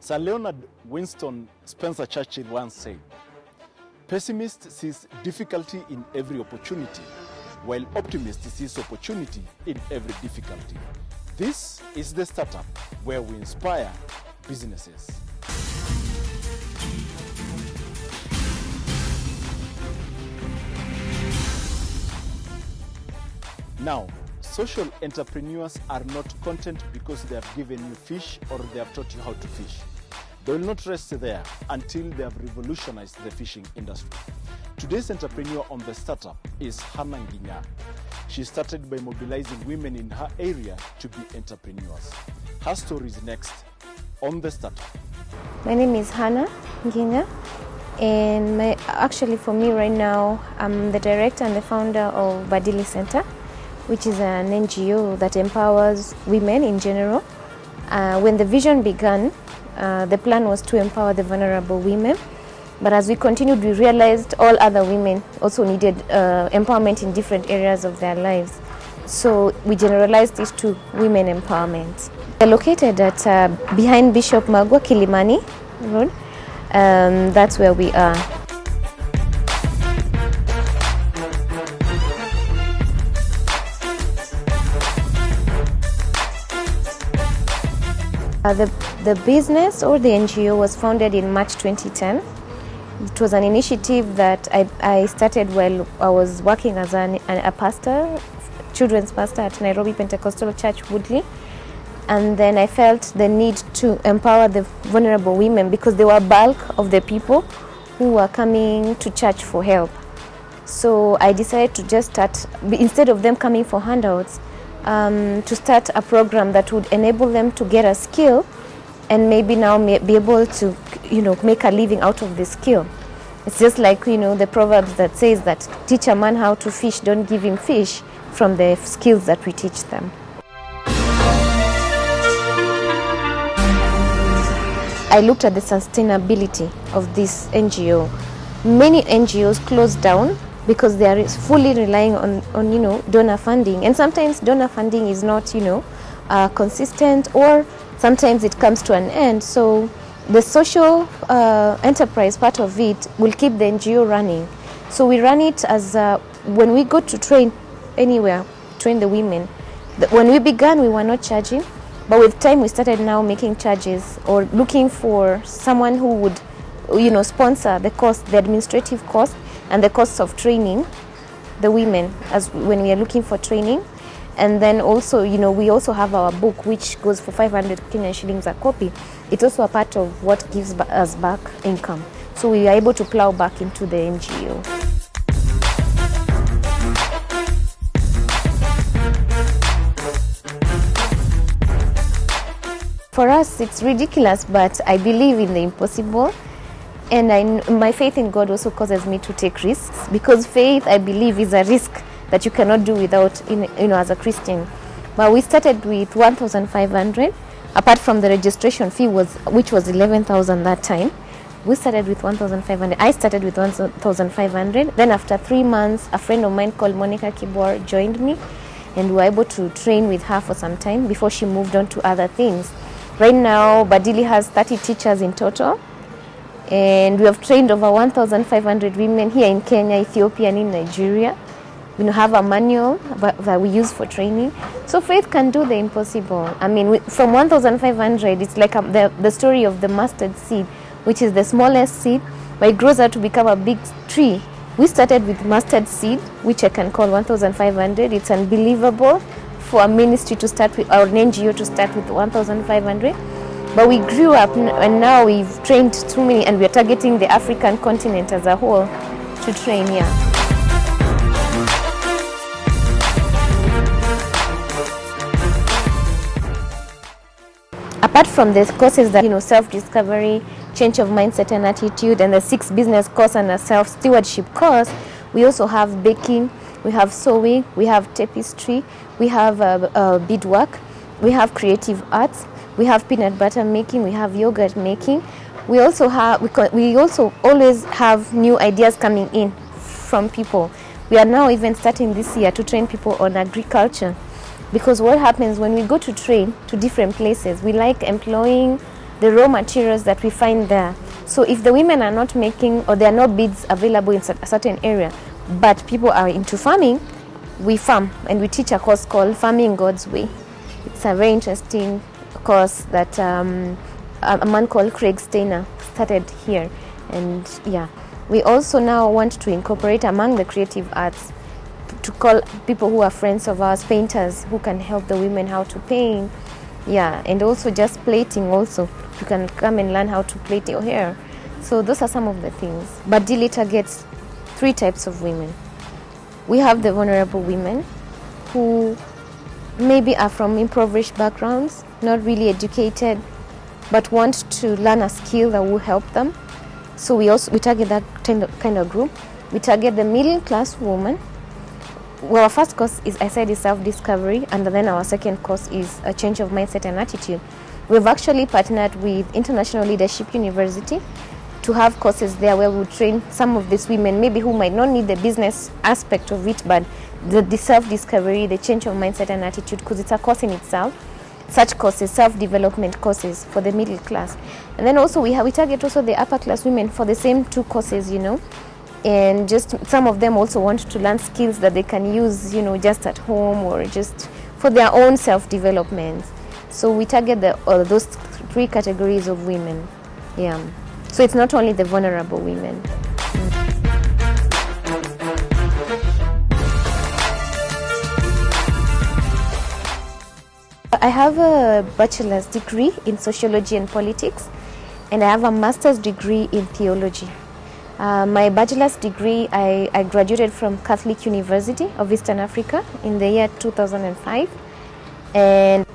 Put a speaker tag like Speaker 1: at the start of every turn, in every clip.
Speaker 1: Sir Leonard Winston Spencer Churchill once said, "Pessimist sees difficulty in every opportunity, while optimist sees opportunity in every difficulty." This is the startup where we inspire businesses. Now, social entrepreneurs are not content because they have given you fish or they have taught you how to fish. They will not rest there until they have revolutionized the fishing industry. Today's entrepreneur on the startup is Hannah Nginya. She started by mobilizing women in her area to be entrepreneurs. Her story is next on the startup.
Speaker 2: My name is Hannah Nginya, and actually for me right now, I'm the director and the founder of Badili Center, which is an NGO that empowers women in general. When the vision began, the plan was to empower the vulnerable women. But as we continued, we realized all other women also needed empowerment in different areas of their lives. So we generalized this to women empowerment. We're located at behind Bishop Magwa, Kilimani Road. That's where we are. The business or the NGO was founded in March 2010. It was an initiative that I started while I was working as a pastor, children's pastor at Nairobi Pentecostal Church, Woodley. And then I felt the need to empower the vulnerable women because they were bulk of the people who were coming to church for help. So I decided to just start, instead of them coming for handouts, to start a program that would enable them to get a skill and maybe now be able to, make a living out of the skill. It's just like, the proverbs that says that teach a man how to fish, don't give him fish, from the skills that we teach them. I looked at the sustainability of this NGO. Many NGOs closed down because they are fully relying on donor funding, and sometimes donor funding is not consistent, or sometimes it comes to an end. So the social enterprise part of it will keep the NGO running. So we run it as when we go to train anywhere, train the women. When we began, we were not charging, but with time we started now making charges or looking for someone who would sponsor the cost, the administrative cost, and the costs of training the women as when we are looking for training. And then also, we also have our book, which goes for 500 Kenyan shillings a copy. It's also a part of what gives us back income. So we are able to plow back into the NGO. For us, it's ridiculous, but I believe in the impossible. And my faith in God also causes me to take risks, because faith, I believe, is a risk that you cannot do without, as a Christian. But we started with 1,500, apart from the registration fee, which was 11,000 that time. We started with 1,500. I started with 1,500. Then after 3 months, a friend of mine called Monica Kibor joined me, and we were able to train with her for some time before she moved on to other things. Right now, Badili has 30 teachers in total. And we have trained over 1,500 women here in Kenya, Ethiopia, and in Nigeria. We have a manual that we use for training. So faith can do the impossible. I mean, from 1,500, it's like the story of the mustard seed, which is the smallest seed, but it grows out to become a big tree. We started with mustard seed, which I can call 1,500. It's unbelievable for a ministry to start with, or an NGO to start with 1,500. But we grew up, and now we've trained too many, and we're targeting the African continent as a whole to train here. Apart from the courses that, self-discovery, change of mindset and attitude, and the 6 business course and a self-stewardship course, we also have baking, we have sewing, we have tapestry, we have beadwork, we have creative arts, we have peanut butter making, we have yogurt making. We also always have new ideas coming in from people. We are now even starting this year to train people on agriculture, because what happens when we go to train to different places, we like employing the raw materials that we find there. So if the women are not making, or there are no beads available in a certain area, but people are into farming, we farm, and we teach a course called Farming God's Way. It's a very interesting course that a man called Craig Steiner started here. And yeah, we also now want to incorporate among the creative arts, to call people who are friends of ours, painters, who can help the women how to paint. Yeah, and also just plating also. You can come and learn how to plait your hair. So those are some of the things. Badili targets 3 types of women. We have the vulnerable women who maybe are from impoverished backgrounds, not really educated, but want to learn a skill that will help them. So we target that kind of group. We target the middle class woman. Well, our first course is, I said, is self-discovery, and then our second course is a change of mindset and attitude. We've actually partnered with International Leadership University to have courses there where we'll train some of these women, maybe who might not need the business aspect of it, but the self-discovery, the change of mindset and attitude, because it's a course in itself. Such courses, self-development courses for the middle class. And then also we target also the upper class women for the same 2 courses, and just some of them also want to learn skills that they can use, just at home or just for their own self-development. So we target those 3 categories of women. Yeah. So it's not only the vulnerable women. I have a bachelor's degree in sociology and politics, and I have a master's degree in theology. My bachelor's degree, I graduated from Catholic University of Eastern Africa in the year 2005, and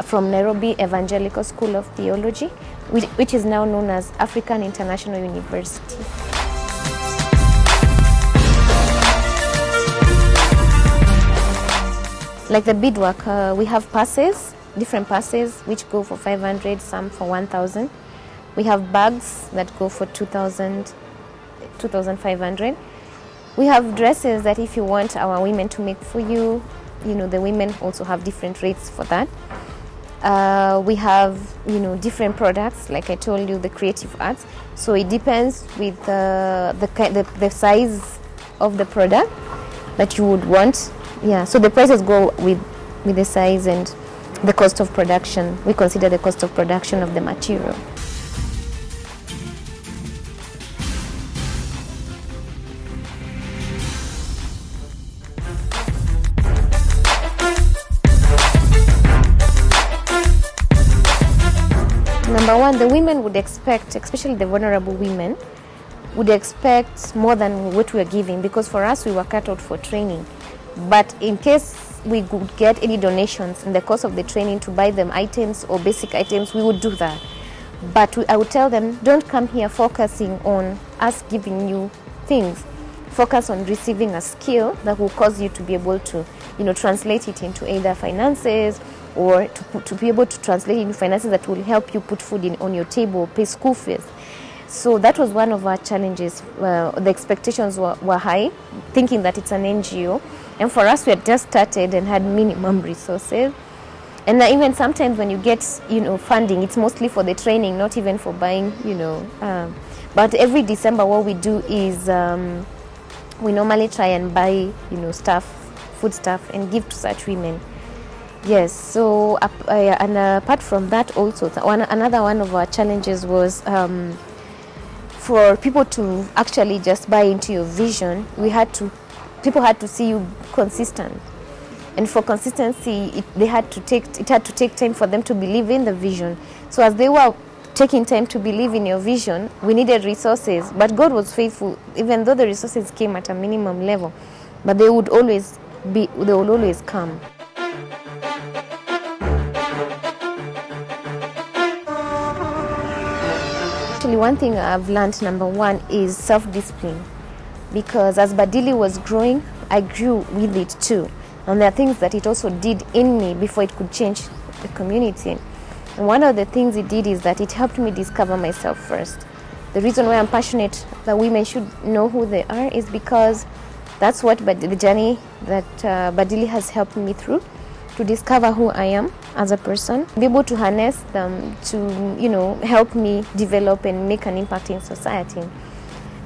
Speaker 2: from Nairobi Evangelical School of Theology, which is now known as African International University. Like the beadwork, we have passes, different passes, which go for 500, some for 1,000. We have bags that go for 2,000, 2,500. We have dresses that if you want our women to make for you, the women also have different rates for that. We have, different products, like I told you, the creative arts. So it depends with the size of the product that you would want. Yeah, so the prices go with the size and the cost of production. We consider the cost of production of the material. Number one, the women would expect, especially the vulnerable women, would expect more than what we are giving, because for us we were cut out for training. But in case we could get any donations in the course of the training to buy them items or basic items, we would do that. But I would tell them, don't come here focusing on us giving you things. Focus on receiving a skill that will cause you to be able to, translate it into either finances, or to be able to translate into finances that will help you put food on your table, pay school fees. So that was one of our challenges. The expectations were high, thinking that it's an NGO. And for us, we had just started and had minimum resources. And even sometimes when you get, funding, it's mostly for the training, not even for buying, But every December, what we do is we normally try and buy, food stuff, and give to such women. Yes, so and apart from that also, another one of our challenges was for people to actually just buy into your vision. People had to see you consistent, and for consistency, it had to take time for them to believe in the vision. So as they were taking time to believe in your vision, we needed resources, but God was faithful, even though the resources came at a minimum level, but they would always come. Actually, one thing I've learned, number one, is self-discipline. Because as Badili was growing, I grew with it too. And there are things that it also did in me before it could change the community. And one of the things it did is that it helped me discover myself first. The reason why I'm passionate that women should know who they are is because that's what the journey that Badili has helped me through. to discover who I am as a person, be able to harness them to, help me develop and make an impact in society.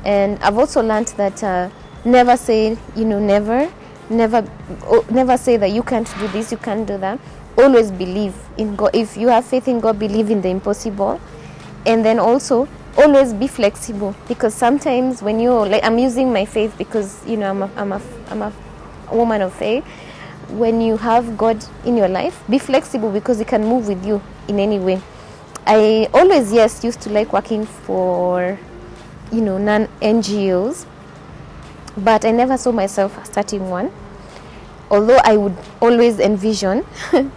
Speaker 2: And I've also learned that never say, never say that you can't do this, you can't do that. Always believe in God. If you have faith in God, believe in the impossible. And then also always be flexible, because sometimes when I'm using my faith because I'm a woman of faith. When you have God in your life, be flexible, because He can move with you in any way. I always used to like working for non-NGOs, but I never saw myself starting one. Although I would always envision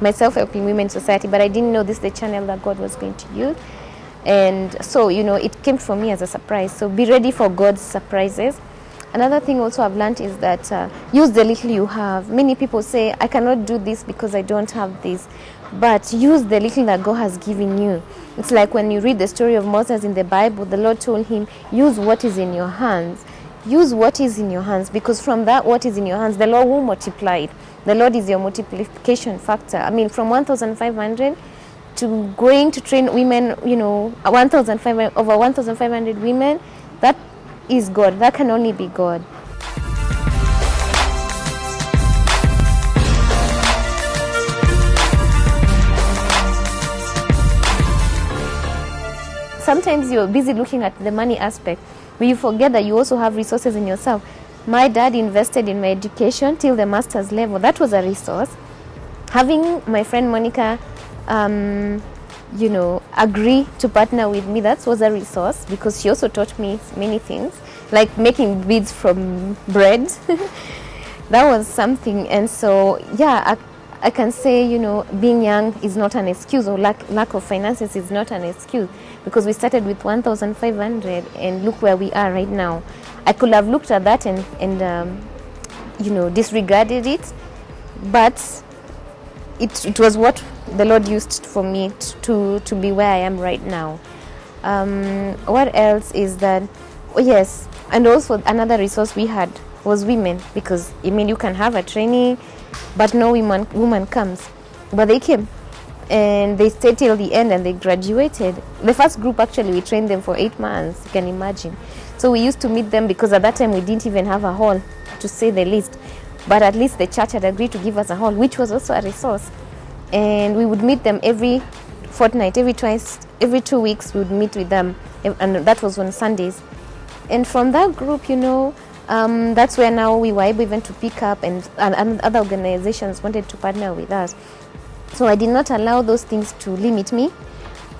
Speaker 2: myself helping women in society, but I didn't know this is the channel that God was going to use. And so, it came for me as a surprise. So be ready for God's surprises. Another thing also I've learned is that use the little you have. Many people say, I cannot do this because I don't have this. But use the little that God has given you. It's like when you read the story of Moses in the Bible, the Lord told him, use what is in your hands. Use what is in your hands, because from that what is in your hands, the Lord will multiply it. The Lord is your multiplication factor. I mean, from 1,500 to going to train women, over 1,500 women, that is God. That can only be God. Sometimes you're busy looking at the money aspect, but you forget that you also have resources in yourself. My dad invested in my education till the master's level. That was a resource. Having my friend Monica, agree to partner with me, that was a resource, because she also taught me many things, like making beads from bread. That was something. And so, I can say, being young is not an excuse, or lack of finances is not an excuse, because we started with 1,500 and look where we are right now. I could have looked at that and disregarded it, but it was what the Lord used for me to be where I am right now. What else is that? Oh yes, and also another resource we had was women, because you can have a training, but no woman comes. But they came, and they stayed till the end, and they graduated. The first group, actually, we trained them for 8 months, you can imagine. So we used to meet them, because at that time we didn't even have a hall, to say the least. But at least the church had agreed to give us a hall, which was also a resource. And we would meet them every fortnight, every 2 weeks we would meet with them, and that was on Sundays. And from that group, that's where now we were able even to pick up, and other organizations wanted to partner with us. So I did not allow those things to limit me.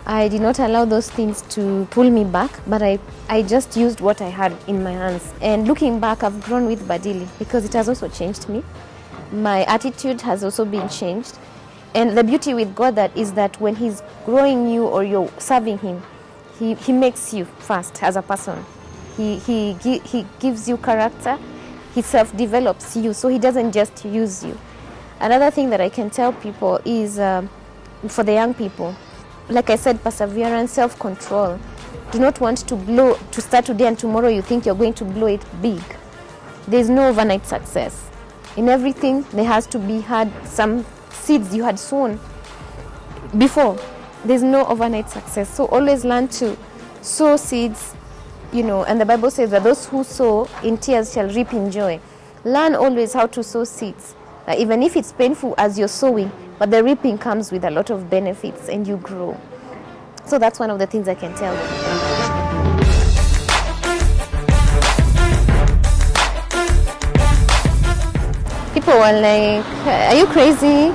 Speaker 2: I did not allow those things to pull me back, but I just used what I had in my hands. And looking back, I've grown with Badili, because it has also changed me. My attitude has also been changed. And the beauty with God is that when He's growing you or you're serving Him, He makes you first as a person. He gives you character. He self-develops you, so He doesn't just use you. Another thing that I can tell people is, for the young people, like I said, perseverance, self-control. Do not want to start today and tomorrow you think you're going to blow it big. There's no overnight success. In everything, there has to be some seeds you had sown before. There's no overnight success. So always learn to sow seeds, and the Bible says that those who sow in tears shall reap in joy. Learn always how to sow seeds. Even if it's painful as you're sowing, but the reaping comes with a lot of benefits and you grow. So that's one of the things I can tell them. People were like, are you crazy?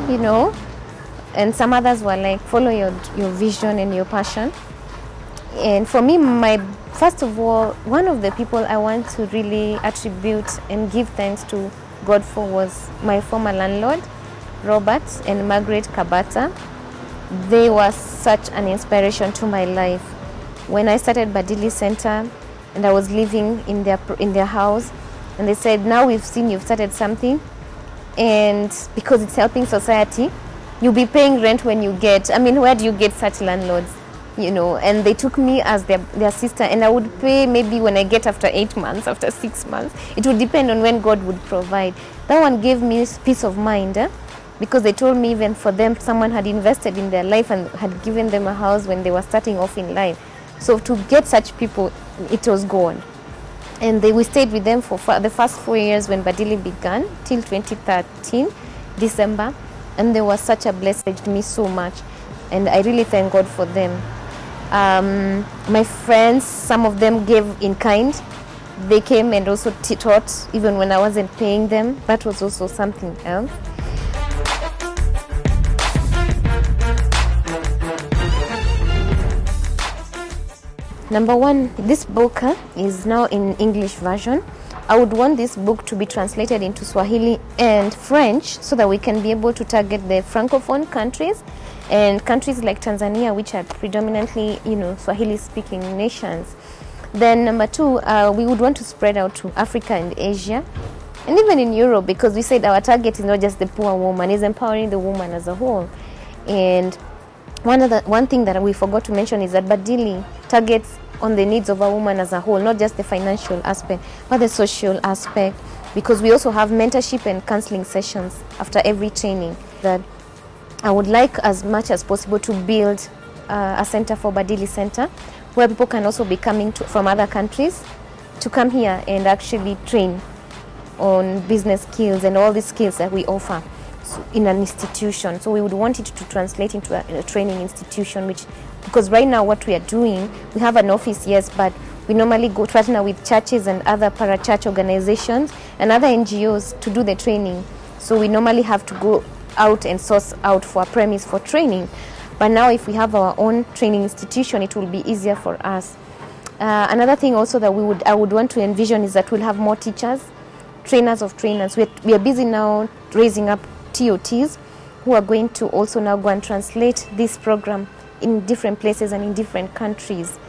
Speaker 2: And some others were like, follow your vision and your passion. And for me, first of all, one of the people I want to really attribute and give thanks to God for was my former landlord, Robert and Margaret Kabata. They were such an inspiration to my life. When I started Badili Center and I was living in their house, and they said, now we've seen you've started something, and because it's helping society, you'll be paying rent when you where do you get such landlords? And they took me as their sister, and I would pay maybe when I get after 8 months, after 6 months. It would depend on when God would provide. That one gave me peace of mind. because they told me even for them, someone had invested in their life and had given them a house when they were starting off in life. So to get such people, it was gone. And we stayed with them for the first 4 years when Badili began, till 2013, December. And they were such a blessing to me so much. And I really thank God for them. My friends, some of them gave in kind. They came and also taught, even when I wasn't paying them. That was also something else. Number one, this book is now in English version. I would want this book to be translated into Swahili and French so that we can be able to target the Francophone countries and countries like Tanzania, which are predominantly, Swahili-speaking nations. Then number two, we would want to spread out to Africa and Asia, and even in Europe, because we said our target is not just the poor woman, it's empowering the woman as a whole. And one thing that we forgot to mention is that Badili targets on the needs of a woman as a whole, not just the financial aspect, but the social aspect, because we also have mentorship and counseling sessions after every training. That I would like as much as possible to build a center for Badili Center, where people can also be coming from other countries to come here and actually train on business skills and all the skills that we offer in an institution. So we would want it to translate into a training institution, because right now what we are doing, we have an office, yes, but we normally go partner with churches and other para-church organizations and other NGOs to do the training. So we normally have to go out and source out for a premise for training. But now if we have our own training institution, it will be easier for us. Another thing also that I would want to envision is that we'll have more teachers, trainers of trainers. We are busy now raising up TOTs who are going to also now go and translate this program in different places and in different countries.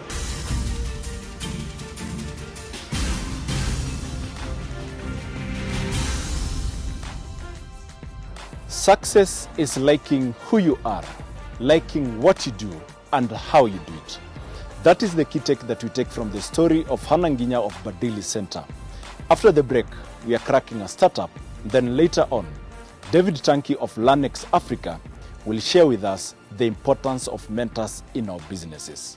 Speaker 1: Success is liking who you are, liking what you do, and how you do it. That is the key take that we take from the story of Hannah Nginya of Badili Center. After the break, we are cracking a startup. Then later on, David Tanki of Lanex Africa will share with us the importance of mentors in our businesses.